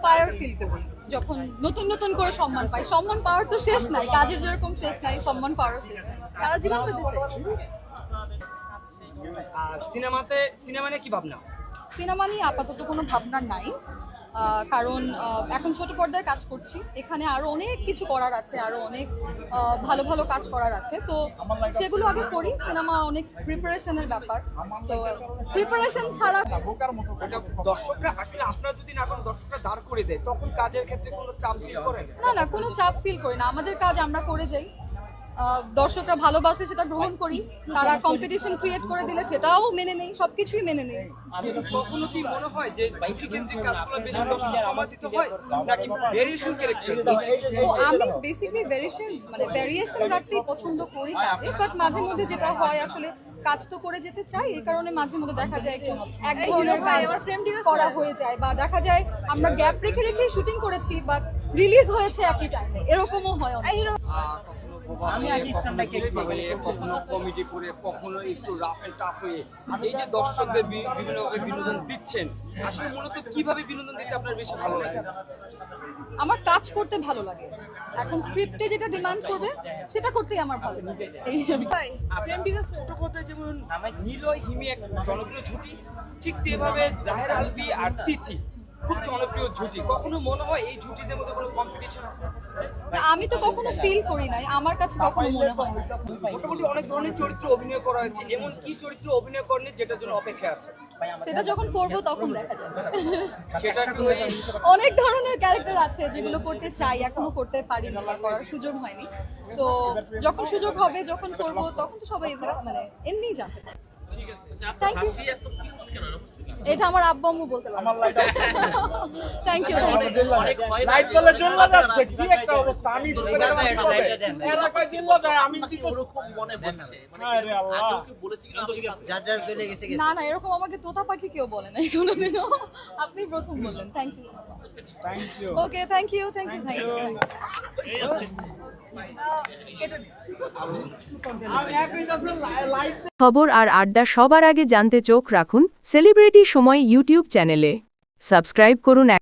Inspire feel করি যখন নতুন নতুন করে সম্মান পাই। সম্মান পাওয়ার তো শেষ নাই, কাজের যেরকম শেষ নাই, সম্মান পাওয়ারও শেষ নাই, সারা জীবন পেতে চাই। সিনেমা নিয়ে কি ভাবনা? সিনেমা নিয়ে আপাতত কোনো ভাবনা নাই, কারণ এখন ছোট পর্দায় কাজ করছি, এখানে আরো অনেক কিছু করার আছে, আরো অনেক ভালো ভালো কাজ করার আছে, তো সেগুলো আগে করি। সিনেমা অনেক প্রিপারেশনের ব্যাপার, তো প্রিপারেশন ছাড়া দর্শকরা আসলে আপনারা যদি না কোনো দর্শকরা দাঁড় করে দেয় তখন কাজের ক্ষেত্রে কোনো চাপ ফিল করেন? না, কোনো চাপ ফিল করি না, আমাদের কাজ আমরা করে যাই। দর্শকরা ভালোবাসে সেটা গ্রহণ করি, তারা কম্পিটিশন ক্রিয়েট করে দিলে সেটাও মেনে নেই, সবকিছুই মেনে নেই। কখনো কি মনে হয় যে জুটি কেন্দ্রিক কাজগুলো বেশি দর্শক সমাদিত হয় নাকি ভেরিয়েশন ক্যারেক্টার? ও আমি বেসিক্যালি ভেরিয়েশন রাখতেই পছন্দ করি কাজে, বাট মাঝে মধ্যে যেটা হয় আসলে কাজ তো করে যেতে চাই, এই কারণে মাঝে মধ্যে দেখা যায় একটু এক ধরনের কাজ করা হয়ে যায়, বা দেখা যায় আমরা গ্যাপ রেখে রেখে শুটিং করেছি বা রিলিজ হয়েছে একই টাইমে, এরকমও হয় অনেক। কখনো কমেডি করে, কখনো একটু রাফ এন্ড টাফ হয়ে এই যে দর্শকদের বিভিন্নভাবে বিনোদন দিচ্ছেন, আসলে মূলত কিভাবে বিনোদন দিতে আপনার বেশি ভালো লাগে? আমার কাজ করতে ভালো লাগে, এখন স্ক্রিপ্টে যেটা ডিমান্ড করবে সেটা করতেই আমার ভালো লাগে। ছোট পর্দায় যেমন নিলয় হিমি এক জনপ্রিয় জুটি, ঠিক তেভাবে জাহের আলভী আর তিথি খুব জনপ্রিয় জুটি। কখনো মনে হয় এই জুটিদের মধ্যে কোনো কম্পিটিশন আছে? আমি তো কখনো ফিল করি নাই, আমার কাছে কখনো মনে হয় না। মোটামুটি অনেক ধরনের চরিত্র অভিনয় করা হয়েছে, এমন কি চরিত্র অভিনয় করেন যেটার জন্য অপেক্ষা আছে? সেটা যখন করবো তখন দেখা যাবে। সেটা কি অনেক ধরনের ক্যারেক্টার আছে যেগুলো করতে চাই, এখনো করতে পারিনি বা করার সুযোগ হয়নি, তো যখন সুযোগ হবে, যখন করবো, তখন তো সবাই এমনিই জানতে পারে। ঠিক আছে। Thank you. এটা আমার আব্বু আম্মু বলতে পারে। Thank you. লাইট বলে জ্বলে যাচ্ছে, কি একটা অবস্থা! আমি এলাকায় জ্বলে যায়, আমি কি ওরকম মনে হচ্ছে, আরে আল্লাহ! আগেও কি বলেছিলেন যার যার চলে গেছে? না, এরকম আমাকে তোতা পাখি কেউ বলে নাই কোনোদিনও, আপনি প্রথম বললেন। Thank you. Thank you. Okay, thank you. খবর আর আড্ডা সবার আগে জানতে চোখ রাখুন সেলিব্রিটি সময় ইউটিউব চ্যানেলে। সাবস্ক্রাইব করুন।